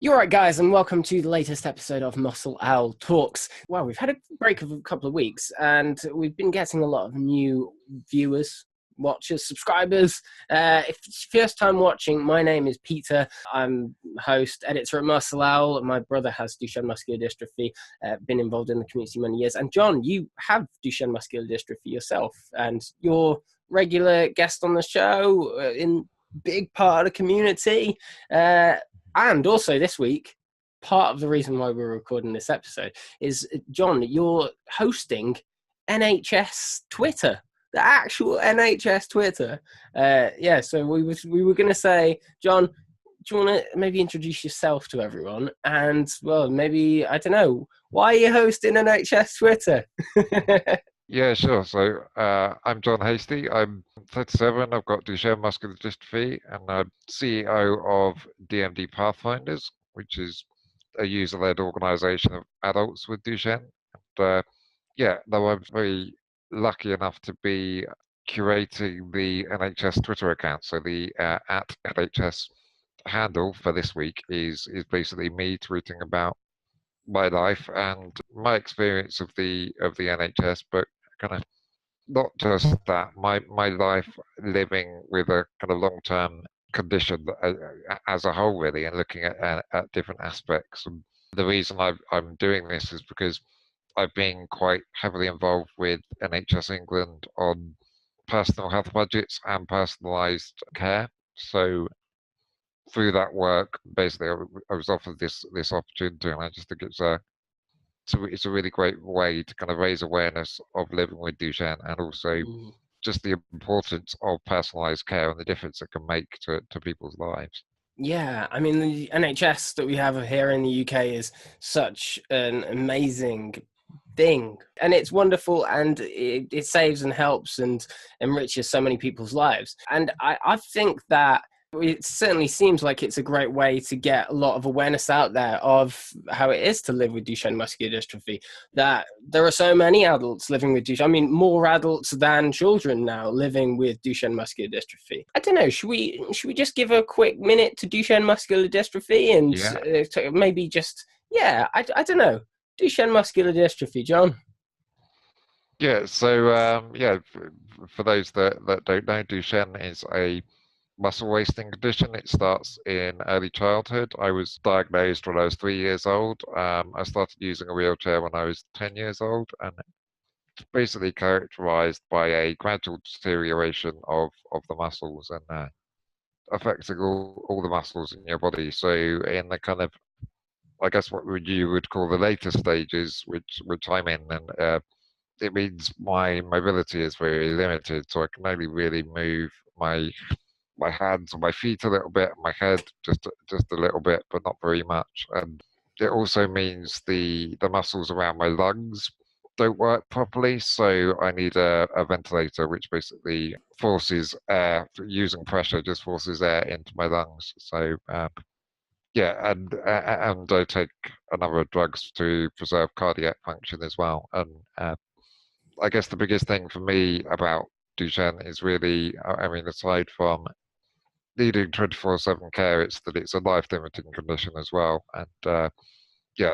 You're right, guys, and welcome to the latest episode of Muscle Owl Talks. Well, we've had a break of a couple of weeks, and we've been getting a lot of new viewers, watchers, subscribers. If it's your first time watching, my name is Peter. I'm host, editor at Muscle Owl. My brother has Duchenne muscular dystrophy, been involved in the community many years. And John, you have Duchenne muscular dystrophy yourself, and you're regular guest on the show in big part of the community. And also this week, part of the reason why we're recording this episode is, John, you're hosting NHS Twitter, the actual NHS Twitter. So we were going to say, John, do you want to maybe introduce yourself to everyone? And, well, maybe, I don't know, why are you hosting NHS Twitter? Yeah, sure. So I'm Jon Hastie. I'm 37. I've got Duchenne muscular dystrophy, and I'm CEO of DMD Pathfinders, which is a user-led organization of adults with Duchenne. And I'm very lucky enough to be curating the NHS Twitter account. So the at NHS handle for this week is basically me tweeting about my life and my experience of the NHS, but kind of not just that, my life living with a kind of long-term condition as a whole, really, and looking at different aspects. And the reason I'm doing this is because I've been quite heavily involved with NHS England on personal health budgets and personalised care. So through that work, basically, I was offered this opportunity, and I just think it's a really great way to kind of raise awareness of living with Duchenne, and also just the importance of personalised care and the difference it can make to people's lives. Yeah, I mean, the NHS that we have here in the UK is such an amazing thing, and it's wonderful, and it saves and helps and enriches so many people's lives. And I think that it certainly seems like it's a great way to get a lot of awareness out there of how it is to live with Duchenne muscular dystrophy, that there are so many adults living with Duchenne. I mean, more adults than children now living with Duchenne muscular dystrophy. I don't know, should we just give a quick minute to Duchenne muscular dystrophy and maybe just, I don't know, Duchenne muscular dystrophy, John? Yeah, so for those that don't know, Duchenne is a muscle wasting condition. It starts in early childhood. I was diagnosed when I was 3 years old. I started using a wheelchair when I was 10 years old, and it's basically characterized by a gradual deterioration of the muscles and affecting all the muscles in your body. So in the kind of, I guess what you would call the later stages, which I'm in, and it means my mobility is very limited. So I can only really move my hands and my feet a little bit, my head just a little bit, but not very much. And it also means the muscles around my lungs don't work properly, so I need a ventilator, which basically forces air, using pressure, just forces air into my lungs. So and I take a number of drugs to preserve cardiac function as well. And I guess the biggest thing for me about Duchenne is really, I mean, aside from needing 24/7 care, it's that it's a life-limiting condition as well. And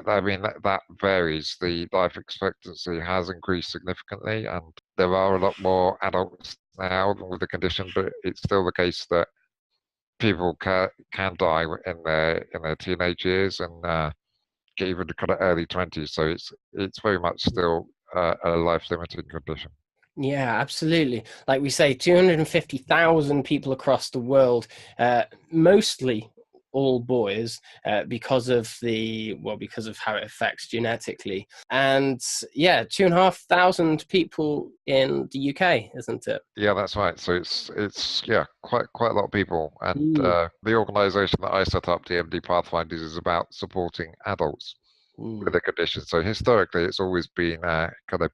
I mean, that varies. The life expectancy has increased significantly, and there are a lot more adults now with the condition, but it's still the case that people can die in their teenage years and even the kind of early 20s. So it's very much still a life-limiting condition. Yeah, absolutely. Like we say, 250,000 people across the world, mostly all boys, because of how it affects genetically. And 2,500 people in the UK, isn't it? Yeah, that's right. So it's quite a lot of people. And the organisation that I set up, DMD Pathfinders, is about supporting adults with a condition. So historically, it's always been kind of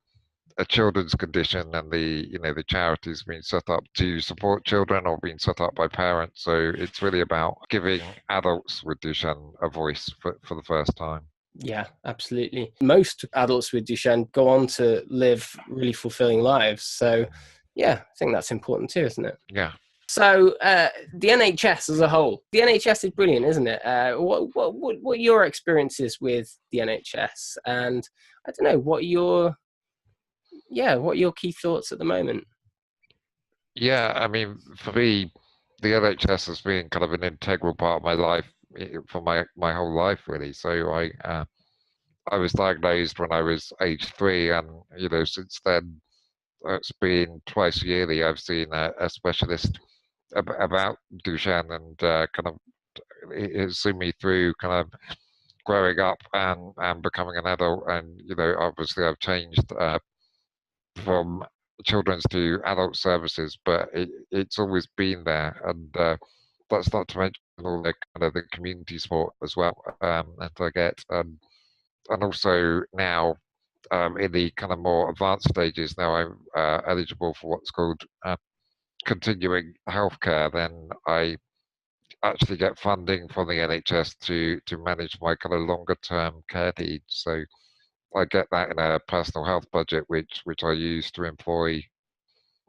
a children's condition, and the charity's been set up to support children or been set up by parents. So it's really about giving adults with Duchenne a voice for the first time. Yeah, absolutely. Most adults with Duchenne go on to live really fulfilling lives. So, I think that's important too, isn't it? Yeah. So the NHS as a whole, the NHS is brilliant, isn't it? What are your experiences with the NHS, and I don't know what are your key thoughts at the moment? Yeah, I mean, for me, the NHS has been kind of an integral part of my life for my whole life, really. So I was diagnosed when I was age 3, and since then it's been twice yearly. I've seen a specialist about Duchenne, and kind of it has seen me through kind of growing up and becoming an adult. And obviously I've changed from children's to adult services, but it's always been there. And that's not to mention all the kind of the community support as well that I get. And also now in the kind of more advanced stages, now I'm eligible for what's called continuing healthcare. Then I actually get funding from the NHS to manage my kind of longer term care needs. So I get that in a personal health budget, which I use to employ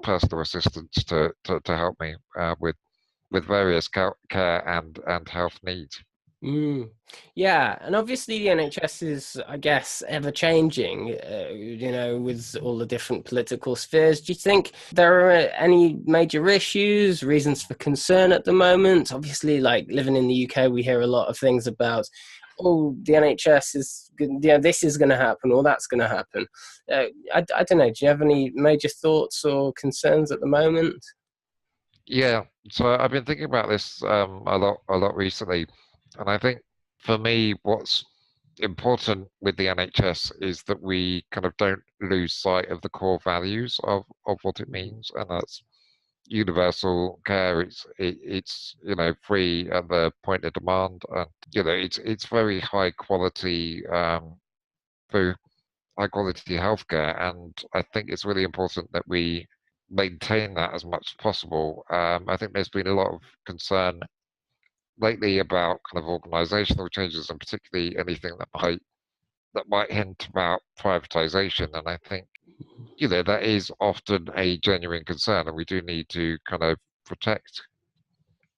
personal assistants to help me with various care and health needs. Mm. Yeah, and obviously the NHS is, I guess, ever changing, with all the different political spheres. Do you think there are any major issues, reasons for concern at the moment? Obviously, like living in the UK, we hear a lot of things about, oh, the NHS is, this is going to happen or that's going to happen. I don't know. Do you have any major thoughts or concerns at the moment? Yeah, so I've been thinking about this a lot recently, and I think for me, what's important with the NHS is that we kind of don't lose sight of the core values of what it means, and that's universal care. It's free at the point of demand, and it's very high quality through high quality healthcare, and I think it's really important that we maintain that as much as possible. I think there's been a lot of concern lately about kind of organizational changes, and particularly anything that might hint about privatization. And I think that is often a genuine concern, and we do need to kind of protect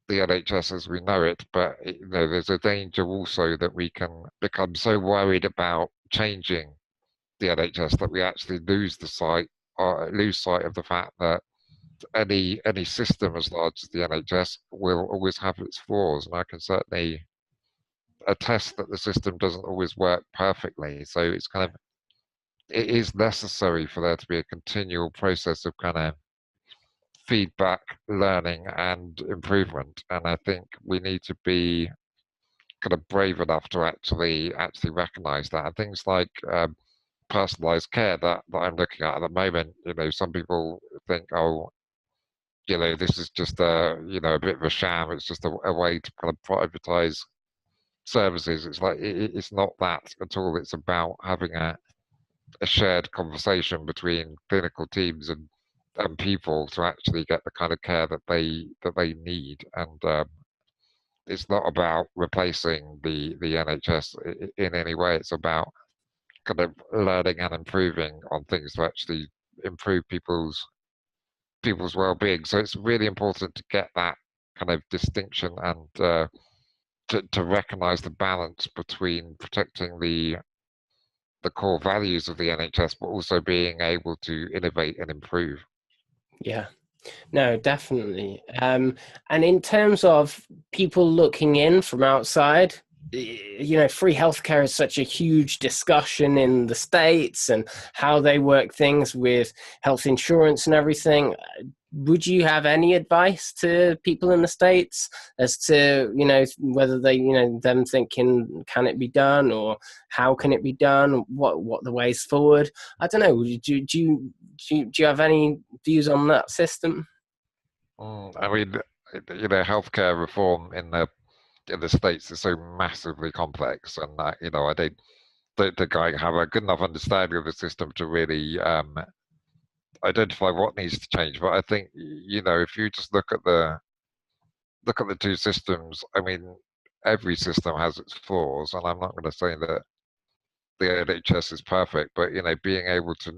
the NHS as we know it. But there's a danger also that we can become so worried about changing the NHS that we actually lose sight of the fact that any system as large as the NHS will always have its flaws, and I can certainly attest that the system doesn't always work perfectly. So it is necessary for there to be a continual process of kind of feedback, learning, and improvement. And I think we need to be kind of brave enough to actually recognise that. And things like personalised care that I'm looking at the moment, some people think, oh, this is just a bit of a sham. It's just a way to kind of privatise services. It's like it's not that at all. It's about having a shared conversation between clinical teams and people to actually get the kind of care that they need. And it's not about replacing the NHS in any way. It's about kind of learning and improving on things to actually improve people's well-being. So it's really important to get that kind of distinction, and to recognize the balance between protecting the core values of the NHS, but also being able to innovate and improve. Yeah. No, definitely. And in terms of people looking in from outside, free healthcare is such a huge discussion in the States and how they work things with health insurance and everything. Would you have any advice to people in the States as to, whether they, them thinking, can it be done, or how can it be done? What the ways forward? I don't know. Do you have any views on that system? I mean, healthcare reform in the States is so massively complex, and I don't think I have a good enough understanding of the system to really identify what needs to change. But I think if you just look at the two systems, I mean, every system has its flaws, and I'm not going to say that the NHS is perfect, but being able to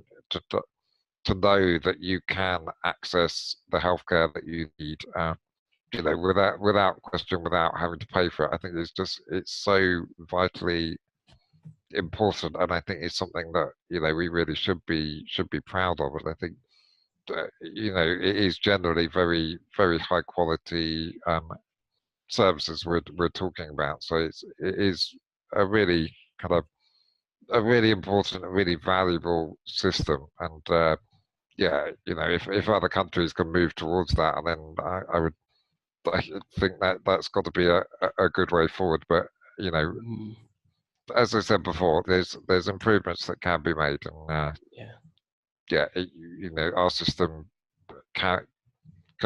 to know that you can access the healthcare that you need, without question, without having to pay for it. I think it's so vitally important, and I think it's something that we really should be proud of. And I think it is generally very very high quality services we're talking about. So it is a really kind of a really important, a really valuable system. And yeah, if other countries can move towards that, and then I think that's got to be a good way forward. But as I said before, there's improvements that can be made, and yeah, our system can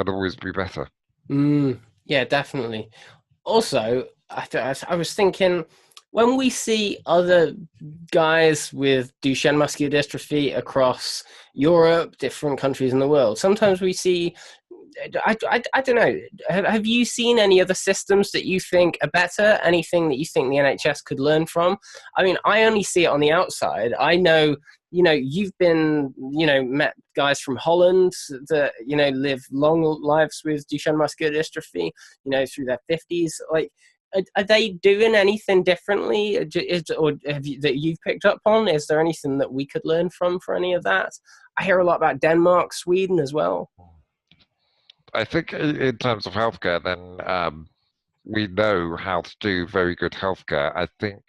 always be better. Yeah, definitely. Also, I was thinking, when we see other guys with Duchenne muscular dystrophy across Europe, different countries in the world, sometimes we see, I don't know, have you seen any other systems that you think are better? Anything that you think the NHS could learn from? I mean, I only see it on the outside. I know, you've been, met guys from Holland that, live long lives with Duchenne muscular dystrophy, through their 50s. Like, are they doing anything differently, or that you've picked up on? Is there anything that we could learn from for any of that? I hear a lot about Denmark, Sweden as well. I think in terms of healthcare, then we know how to do very good healthcare. I think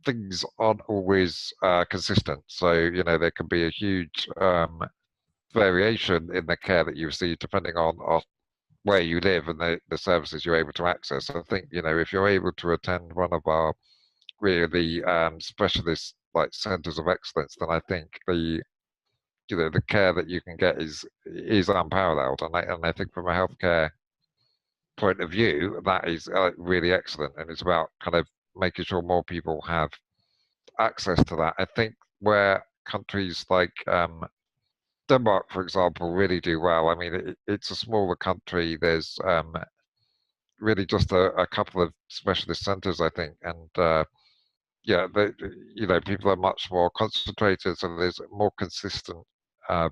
things aren't always consistent. So, there can be a huge variation in the care that you receive depending on where you live and the services you're able to access. I think, if you're able to attend one of our really specialist like centers of excellence, then I think the care that you can get is unparalleled. And I think from a healthcare point of view, that is really excellent. And it's about kind of making sure more people have access to that. I think where countries like Denmark, for example, really do well. I mean, it's a smaller country. There's really just a couple of specialist centers, I think, and yeah, people are much more concentrated, so there's more consistent uh,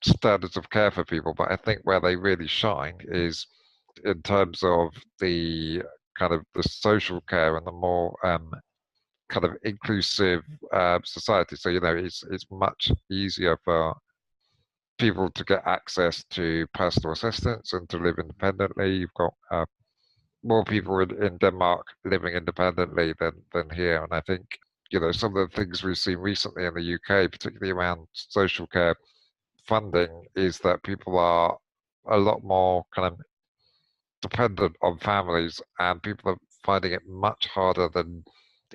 standards of care for people. But I think where they really shine is in terms of the kind of the social care and the more kind of inclusive society. So it's much easier for people to get access to personal assistance and to live independently. You've got more people in Denmark living independently than here, and I think some of the things we've seen recently in the UK, particularly around social care funding, is that people are a lot more kind of dependent on families, and people are finding it much harder than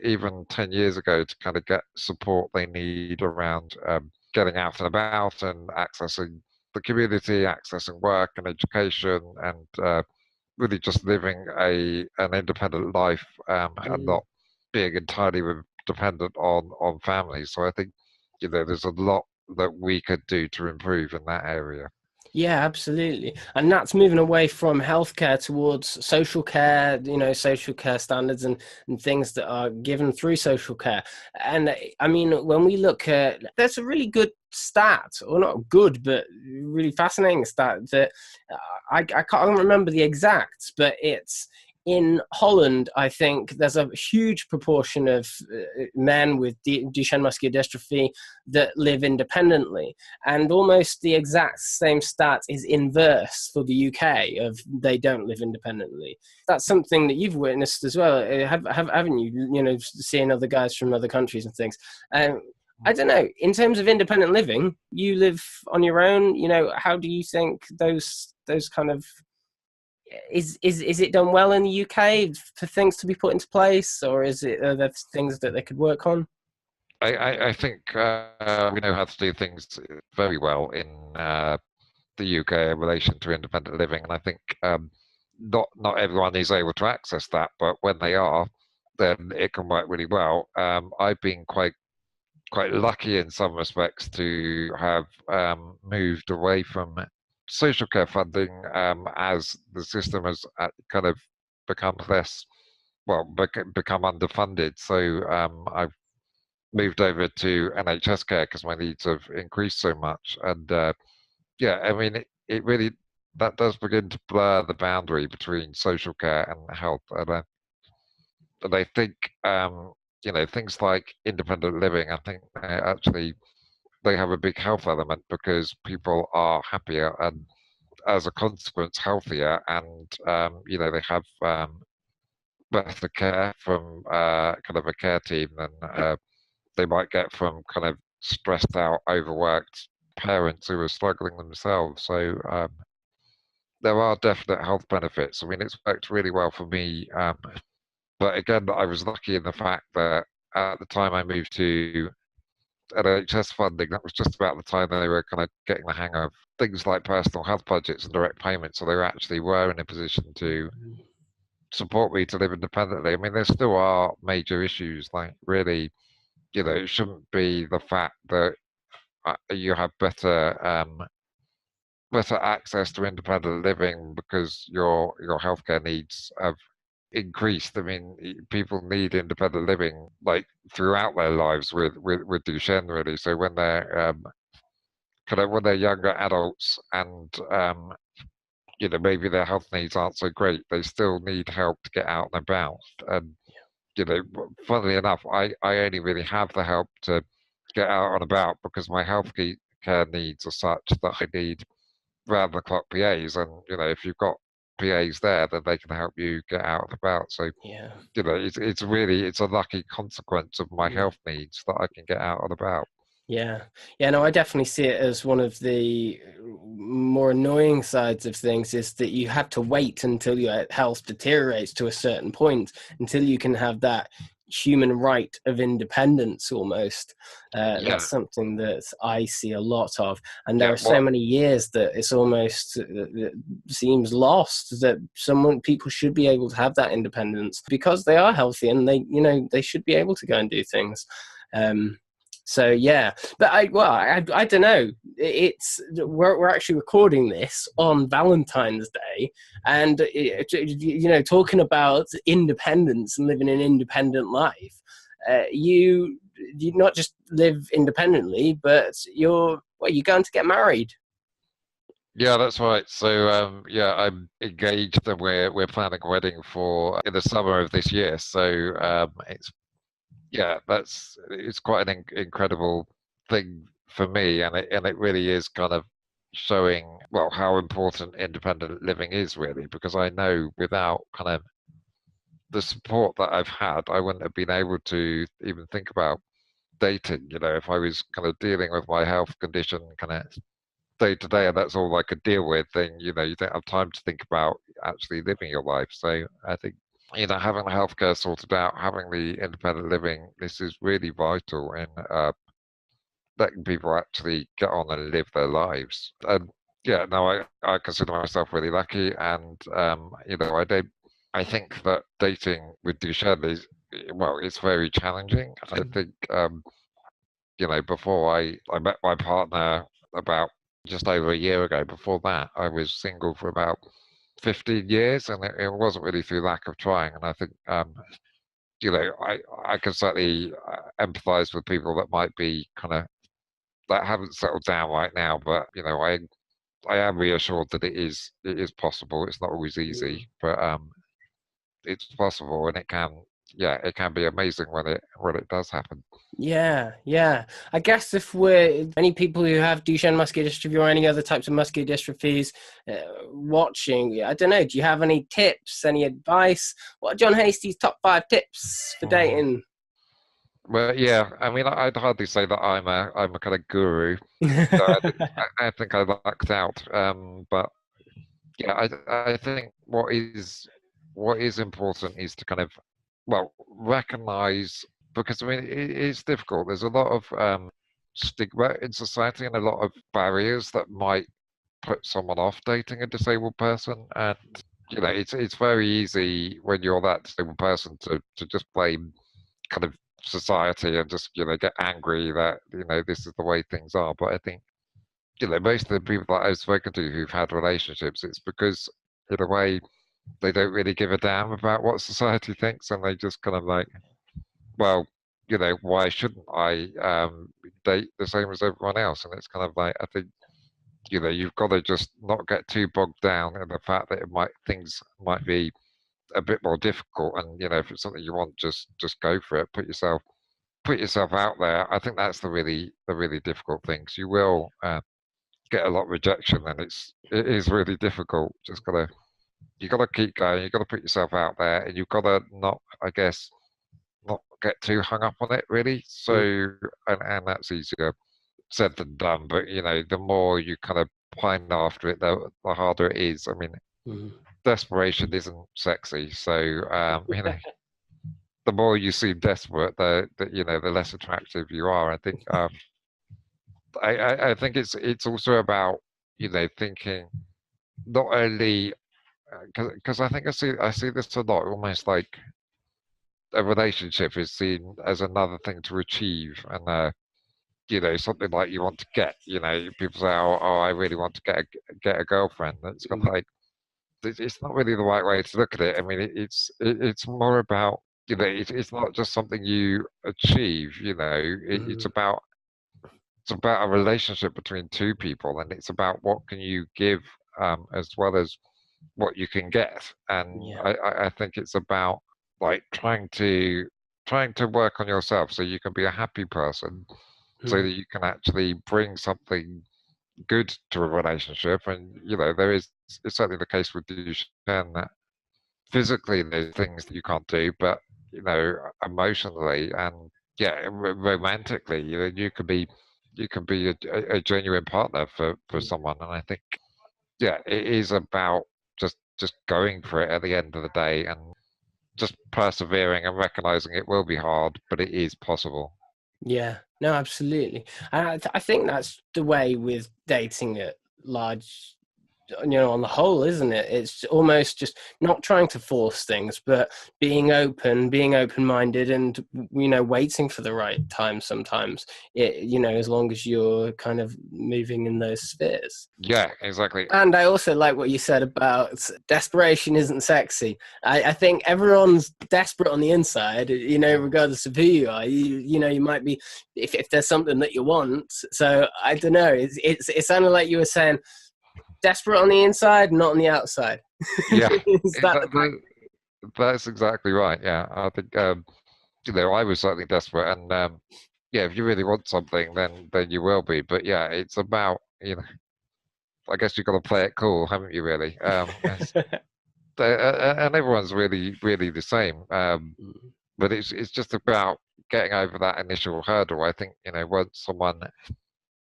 even 10 years ago to kind of get support they need around getting out and about and accessing the community, accessing work and education, and really just living an independent life and not being entirely dependent on families. So I think there's a lot that we could do to improve in that area. Yeah, absolutely. And that's moving away from healthcare towards social care, social care standards and things that are given through social care. And I mean, when we look at, there's a really good stat, or not good, but really fascinating stat that I can't remember the exacts, but it's in Holland, I think there's a huge proportion of men with Duchenne muscular dystrophy that live independently, and almost the exact same stat is inverse for the UK of they don't live independently. That's something that you've witnessed as well, haven't you? Seeing other guys from other countries and things. I don't know. In terms of independent living, you live on your own. How do you think those kind of is it done well in the UK for things to be put into place, or are there things that they could work on? I think we know how to do things very well in the UK in relation to independent living, and I think not everyone is able to access that, but when they are, then it can work really well. I've been quite lucky in some respects to have moved away from social care funding as the system has kind of become become underfunded. So I've moved over to NHS care because my needs have increased so much. And yeah, I mean, it really, that does begin to blur the boundary between social care and health. And I think, things like independent living, I think actually they have a big health element because people are happier and as a consequence healthier, and they have better care from kind of a care team than they might get from kind of stressed out, overworked parents who are struggling themselves. So there are definite health benefits. I mean, it's worked really well for me. But again, I was lucky in the fact that at the time I moved to NHS funding, that was just about the time they were kind of getting the hang of things like personal health budgets and direct payments. So they actually were in a position to support me to live independently. I mean, there still are major issues, like really, it shouldn't be the fact that you have better access to independent living because your healthcare needs have increased. I mean, people need independent living like throughout their lives with Duchenne, really. So when they're younger adults and maybe their health needs aren't so great, they still need help to get out and about. And funnily enough, I only really have the help to get out and about because my health care needs are such that I need round the clock PAs, and if you've got PAs there, then they can help you get out and about. So Yeah. it's a lucky consequence of my health needs that I can get out and about. Yeah. Yeah, no, I definitely see it as one of the more annoying sides of things is that you have to wait until your health deteriorates to a certain point until you can have that human right of independence almost. That's something that I see a lot of. And there are so many years that it's almost it seems lost that people should be able to have that independence because they are healthy and they should be able to go and do things. So yeah, but I don't know. We're actually recording this on Valentine's Day, and talking about independence and living an independent life. You not just live independently, but you're going to get married. Yeah, that's right. So I'm engaged and we're planning a wedding for in the summer of this year. So it's quite an incredible thing for me, and it really is kind of showing how important independent living is really, because I know without kind of the support that I've had, I wouldn't have been able to even think about dating. If I was kind of dealing with my health condition kind of day to day, and that's all I could deal with, then you don't have time to think about actually living your life. So I think having the healthcare sorted out, having the independent living, this is really vital in letting people actually get on and live their lives. And yeah, no, I consider myself really lucky, and I think that dating with Duchenne is it's very challenging. I think before I met my partner about just over a year ago. Before that, I was single for about 15 years, and it wasn't really through lack of trying. And I think, I can certainly empathize with people that might be kind of that haven't settled down right now. But I am reassured that it is possible. It's not always easy, but it's possible, and it can be amazing when it does happen. Yeah, yeah. I guess if we're any people who have Duchenne muscular dystrophy or any other types of muscular dystrophies watching, I don't know, do you have any tips, any advice? What are Jon Hastie's top 5 tips for dating? Well, yeah, I mean, I'd hardly say that I'm a kind of guru. So I think I lucked out. But yeah, I think what is important is to kind of recognize, because I mean it's difficult. There's a lot of stigma in society and a lot of barriers that might put someone off dating a disabled person, and it's very easy when you're that disabled person to just blame kind of society and just get angry that this is the way things are. But I think most of the people that I've spoken to who've had relationships, it's because in a way they don't really give a damn about what society thinks, and they just kind of like, well, why shouldn't I date the same as everyone else? And it's kind of like, I think, you've got to just not get too bogged down in the fact that things might be a bit more difficult. And, if it's something you want, just go for it. Put yourself out there. I think that's the really difficult thing. 'Cause you will get a lot of rejection, and it is really difficult. You gotta keep going. You gotta put yourself out there, and you've got to not, I guess, not get too hung up on it, really. So, and that's easier said than done. But the more you kind of pine after it, the harder it is. I mean, desperation isn't sexy. So, the more you seem desperate, the less attractive you are. I think. I think it's also about thinking not only because I think I see this a lot, almost like a relationship is seen as another thing to achieve, and something like you want to get. People say, oh, I really want to get a girlfriend. It's kind of like it's not really the right way to look at it. I mean, it's more about it's not just something you achieve. It's about a relationship between two people, and it's about what can you give as well as what you can get. And I think it's about like trying to work on yourself so you can be a happy person, so that you can actually bring something good to a relationship. And it's certainly the case with Duchenne that physically there's things that you can't do, but emotionally and romantically, you can be a genuine partner for someone. And I think it is about just going for it at the end of the day, and just persevering and recognizing it will be hard, but it is possible. Yeah, no, absolutely. And I think that's the way with dating at large, on the whole, isn't it? It's almost just not trying to force things, but being open-minded, and waiting for the right time sometimes. As long as you're kind of moving in those spheres. Yeah, exactly. And I also like what you said about desperation isn't sexy. I think everyone's desperate on the inside, regardless of who you are. You might be, if there's something that you want. So I don't know. It sounded like you were saying desperate on the inside, not on the outside. Yeah, that's exactly right. Yeah, I think I was certainly desperate, and if you really want something, then you will be. But yeah, it's about I guess you've got to play it cool, haven't you? Really, and everyone's really the same. But it's just about getting over that initial hurdle. I think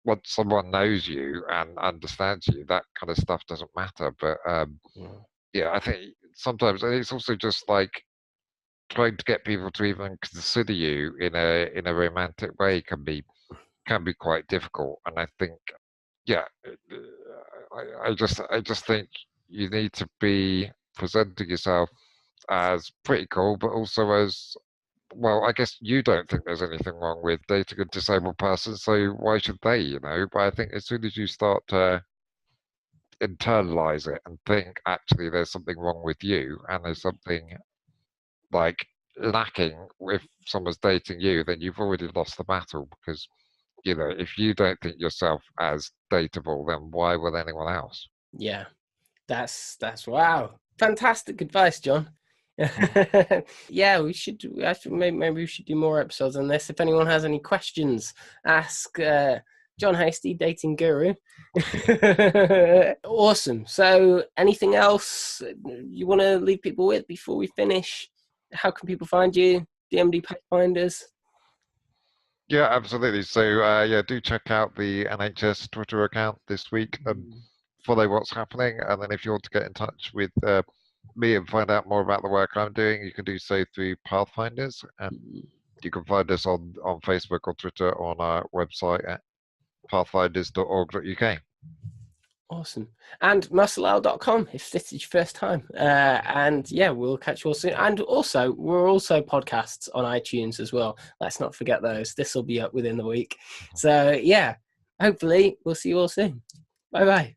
once someone knows you and understands you, that kind of stuff doesn't matter. But I think sometimes it's also just like trying to get people to even consider you in a romantic way can be quite difficult. And I think, I just think you need to be presenting yourself as pretty cool, but also as well. I guess you don't think there's anything wrong with dating a disabled person, so why should they? But I think as soon as you start to internalize it and think actually there's something wrong with you, and there's something like lacking if someone's dating you, then you've already lost the battle. Because if you don't think yourself as dateable, then why will anyone else? Yeah, that's wow, fantastic advice, Jon. Yeah, maybe we should do more episodes on this. If anyone has any questions, ask Jon Hastie, dating guru. Awesome. So anything else you want to leave people with before we finish? How can people find you? DMD Pathfinders? Yeah, absolutely. So do check out the NHS Twitter account this week and follow what's happening. And then if you want to get in touch with me and find out more about the work I'm doing, you can do so through Pathfinders. And you can find us on Facebook or Twitter, on our website at pathfinders.org.uk. Awesome. And muscleowl.com if this is your first time. And we'll catch you all soon. And also, we're also podcasts on iTunes as well. Let's not forget those. This will be up within the week. So hopefully we'll see you all soon. Bye-bye.